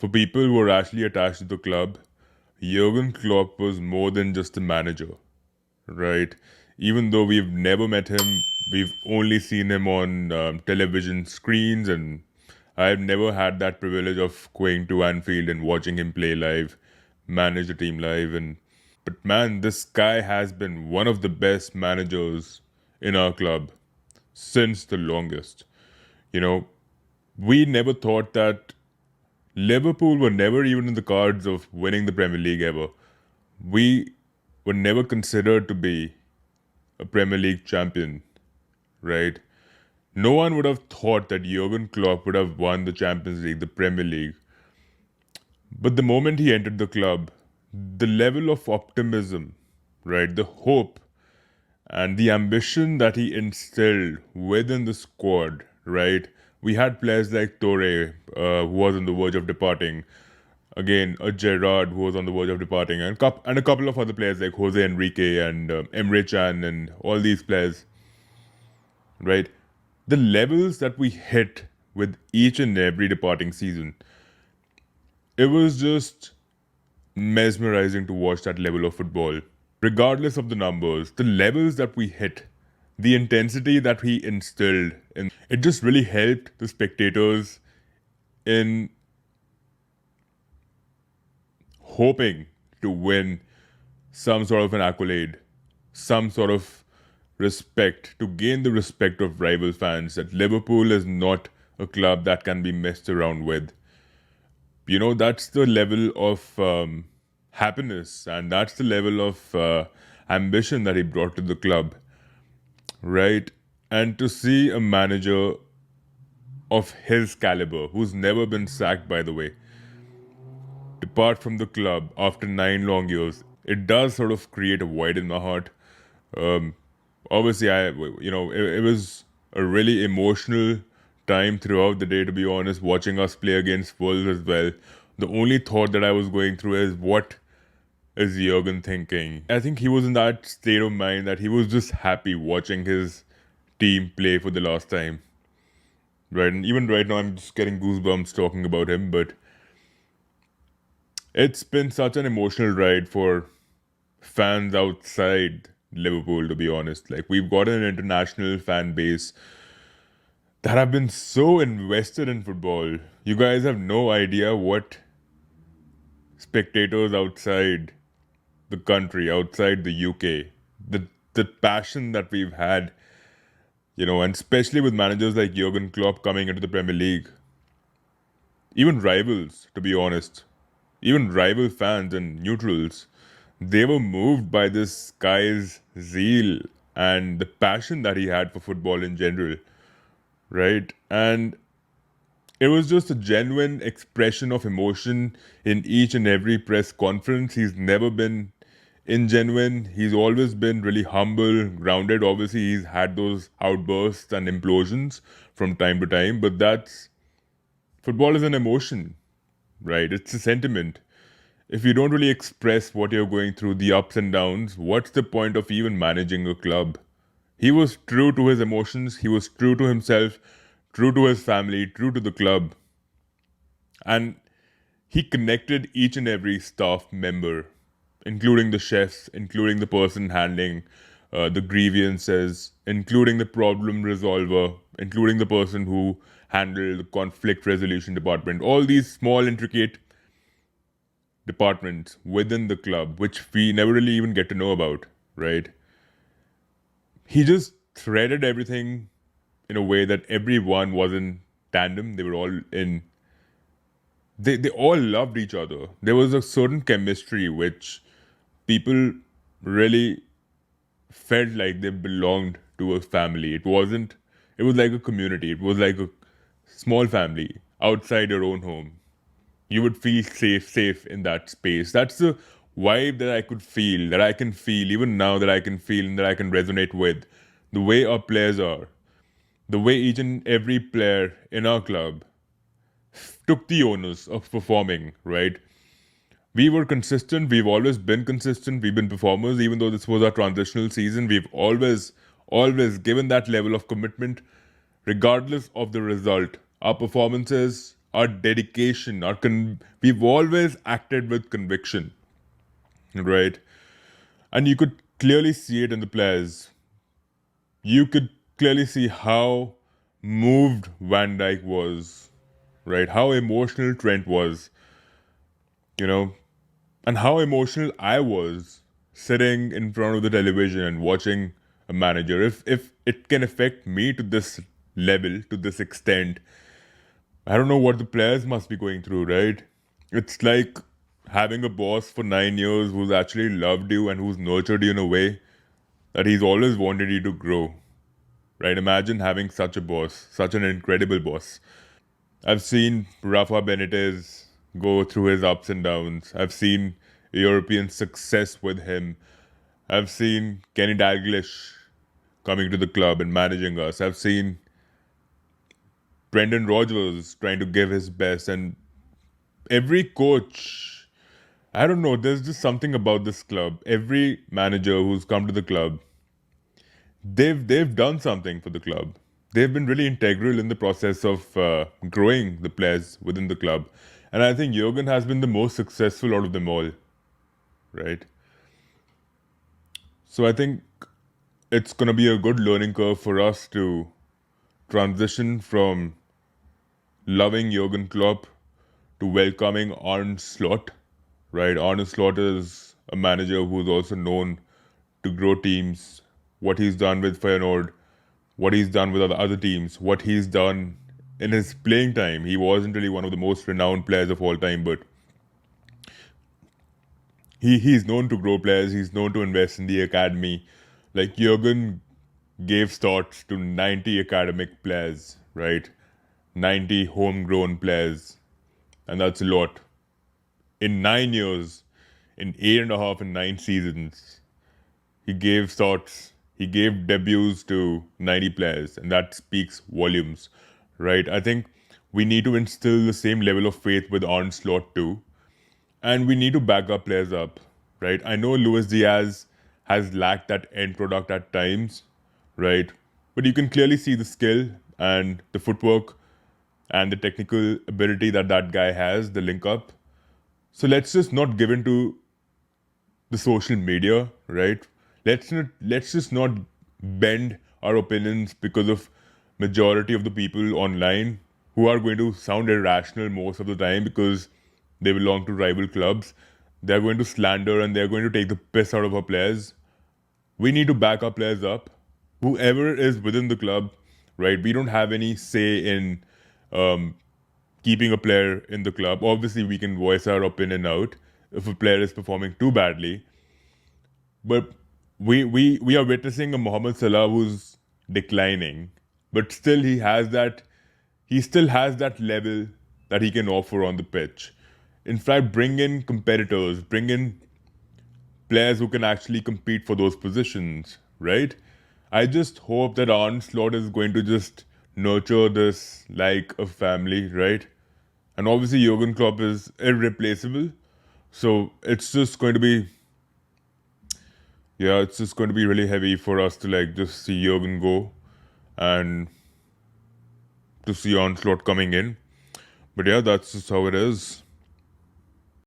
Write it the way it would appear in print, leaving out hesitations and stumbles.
For people who are actually attached to the club, Jürgen Klopp was more than just a manager, right? Even though we've never met him, we've only seen him on television screens, and I've never had that privilege of going to Anfield and watching him play live, manage the team live, and but man, this guy has been one of the best managers in our club since the longest. You know, we never thought that Liverpool were never even in the cards of winning the Premier League ever. We were never considered to be a Premier League champion, right? No one would have thought that Jurgen Klopp would have won the Champions League, the Premier League. But the moment he entered the club, the level of optimism, right, the hope and the ambition that he instilled within the squad, right? We had players like Torre, who was on the verge of departing. Again, a Gerrard who was on the verge of departing, and and a couple of other players like Jose Enrique and Emre Can and all these players, right? The levels that we hit with each and every departing season, it was just mesmerizing to watch that level of football. Regardless of the numbers, the levels that we hit, the intensity that he instilled in, it just really helped the spectators in hoping to win some sort of an accolade, some sort of respect, to gain the respect of rival fans that Liverpool is not a club that can be messed around with. That's the level of happiness, and that's the level of ambition that he brought to the club, right? And to see a manager of his caliber, who's never been sacked, by the way, depart from the club after 9 long years, it does sort of create a void in my heart. Um, Obviously, it was a really emotional time throughout the day, to be honest, watching us play against Wolves as well. The only thought that I was going through is, what is Jurgen thinking? I think he was in that state of mind that he was just happy watching his team play for the last time. Right, and even right now, I'm just getting goosebumps talking about him. But it's been such an emotional ride for fans outside Liverpool, to be honest. Like, we've got an international fan base that have been so invested in football. You guys have no idea what spectators outside the country, outside the UK, the passion that we've had, and especially with managers like Jurgen Klopp coming into the Premier League. Even rivals, to be honest, even rival fans and neutrals, they were moved by this guy's zeal and the passion that he had for football in general, right? And it was just a genuine expression of emotion in each and every press conference. He's never been ingenuine. He's always been really humble, grounded. Obviously, he's had those outbursts and implosions from time to time, but that's football is an emotion, right? It's a sentiment. If you don't really express what you're going through, the ups and downs, what's the point of even managing a club? He was true to his emotions, he was true to himself, true to his family, true to the club. And he connected each and every staff member, including the chefs, including the person handling the grievances, including the problem resolver, including the person who handled the conflict resolution department. All these small, intricate departments within the club, which we never really even get to know about, right? He just threaded everything in a way that everyone was in tandem. They were all in. They all loved each other. There was a certain chemistry which people really felt like they belonged to a family. It wasn't. It was like a community. It was like a small family outside your own home. You would feel safe in that space. That's the vibe that I could feel, that I can feel even now, that I can feel and that I can resonate with. The way our players are, the way each and every player in our club took the onus of performing, right? We were consistent. We've always been consistent. We've been performers, even though this was our transitional season. We've always given that level of commitment, regardless of the result. Our performances our dedication, we've always acted with conviction, right? And you could clearly see it in the players. You could clearly see how moved Van Dijk was, right? How emotional Trent was, you know, and how emotional I was sitting in front of the television and watching a manager. If it can affect me to this level, to this extent, I don't know what the players must be going through, right? It's like having a boss for 9 years who's actually loved you and who's nurtured you in a way that he's always wanted you to grow, right? Imagine having such a boss, such an incredible boss. I've seen Rafa Benitez go through his ups and downs. I've seen European success with him. I've seen Kenny Dalglish coming to the club and managing us. I've seen Brendan Rodgers trying to give his best, and every coach. I don't know. There's just something about this club. Every manager who's come to the club, they've done something for the club. They've been really integral in the process of growing the players within the club, and I think Jürgen has been the most successful out of them all. Right. So I think it's gonna be a good learning curve for us to transition from loving Jürgen Klopp to welcoming Arne Slot. Right. Arne Slot is a manager who's also known to grow teams. What he's done with Feyenoord, what he's done with other teams, what he's done in his playing time. He wasn't really one of the most renowned players of all time, but he's known to grow players. He's known to invest in the academy. Like Jurgen gave starts to 90 academic players, right? 90 homegrown players, and that's a lot. In 9 years, in eight and a half and 9 seasons, he gave starts, he gave debuts to 90 players, and that speaks volumes, right? I think we need to instill the same level of faith with Arne Slot too, and we need to back our players up, right? I know Luis Diaz has lacked that end product at times, right? But you can clearly see the skill and the footwork and the technical ability that that guy has, the link up. So let's just not give in to the social media, right? Let's just not bend our opinions because of majority of the people online who are going to sound irrational most of the time because they belong to rival clubs. They're going to slander and they're going to take the piss out of our players. We need to back our players up. Whoever is within the club, right? We don't have any say in um, keeping a player in the club. Obviously, we can voice our opinion out if a player is performing too badly. But we are witnessing a Mohamed Salah who's declining, but still he still has that level that he can offer on the pitch. In fact, bring in competitors, bring in players who can actually compete for those positions, right? I just hope that Arne Slot is going to just nurture this like a family, right? And obviously Jurgen Klopp is irreplaceable. So it's just going to be yeah, it's just going to be really heavy for us to like just see Jurgen go and to see Onslaught coming in. But yeah, that's just how it is.